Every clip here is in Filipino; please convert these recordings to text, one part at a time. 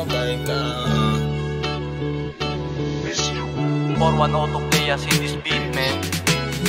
sumabay ka. 4102 playa in this beat, man.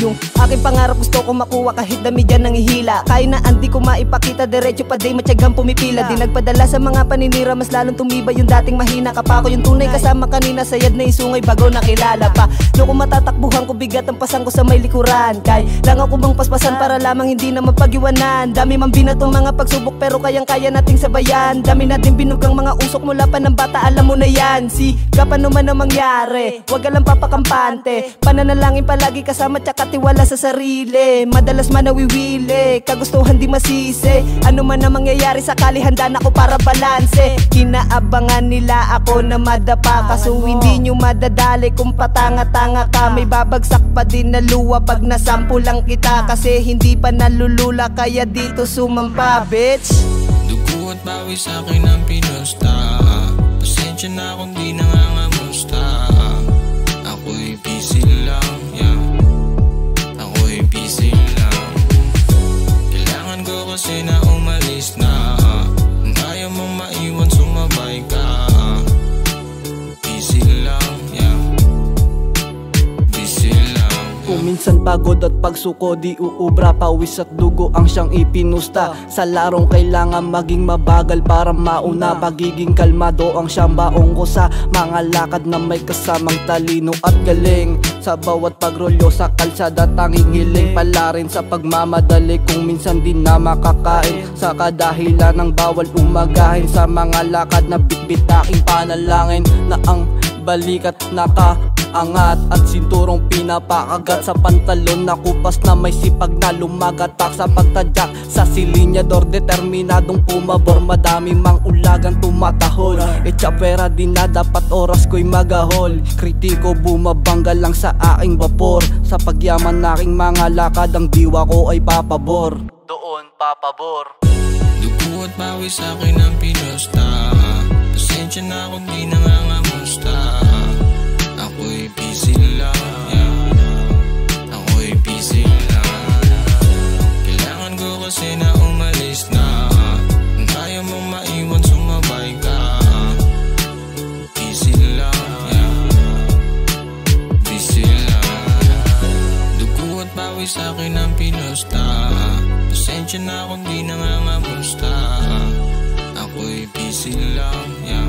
Yung aking pangarap gusto ko makuha kahit dami dyan nang ihila. Kahit na hindi ko maipakita, diretso pa day matyagang pumipila. Di nagpadala sa mga paninira, mas lalong tumibay yung dating mahina. Kapako yung tunay kasama kanina, sayad na isungay bago nakilala pa. No kung matatakbuhan ko, bigat ang pasang ko sa may likuran. Kay lang ako bang paspasan para lamang hindi na mapag-iwanan. Dami mang binatong mga pagsubok pero kayang-kaya nating sabayan. Dami natin binugang mga usok mula pa ng bata, alam mo na yan. Si kapano man ang mangyari, wag ka lang papakampante. Pananalangin palagi kasama tsaka tiwala sa sarili. Madalas man nawiwili, kagustuhan di masisi. Ano man ang mangyayari sakali handa na ako para balanse. Kinaabangan nila ako na madapa, kaso hindi nyo madadali kung patanga-tanga ka. May babagsak pa din na luwa pag nasampu lang kita. Kasi hindi pa nalulula kaya dito sumampa, bitch. Dugo at bawi sa'kin ang pinusta. Pasensya na kung di nangangamusta. Ako'y busy lang, yeah. Ako'y busy lang. Kailangan ko kasi na umalis na. Kung kaya mong maiwan sumabay ka. Busy lang, yeah. Busy lang. Kung minsan pagod at pagsuko di uubra, pawis at dugo ang siyang ipinusta. Sa larong kailangan maging mabagal para mauna. Pagiging kalmado ang siyang baong ko sa mga lakad na may kasamang talino at galing. Sa bawat pagrolyo sa kalsada tanging hiling, pala rin sa pagmamadali kung minsan di na makakain. Sa kadahilan ng bawal umagahin sa mga lakad na bitbit aking panalangin na ang balikat nakaangat at sinturong pinapakagat sa pantalon na kupas na may sipag na lumagatak sa pagtadyak sa silinyador, determinadong pumabor. Madami mang ulagan tumatahol, echapera di na dapat oras ko'y magahol. Kritiko bumabangga lang sa aking vapor, sa pagyaman na aking mga lakad ang diwa ko ay papabor. Doon papabor. Dugo at bawi sa'kin ang pinusta. Pasensya na kung di nangangamusta. Ako'y busy lang, yeah. Ako'y busy lang. Kailangan ko kasi na umalis na. Kung kaya mong maiwan sumabay ka. Busy lang, yeah. Busy lang. Dugo at bawi sa'kin ang pinusta. Pasensya na kung di nangangamusta. Ako'y busy lang, yeah.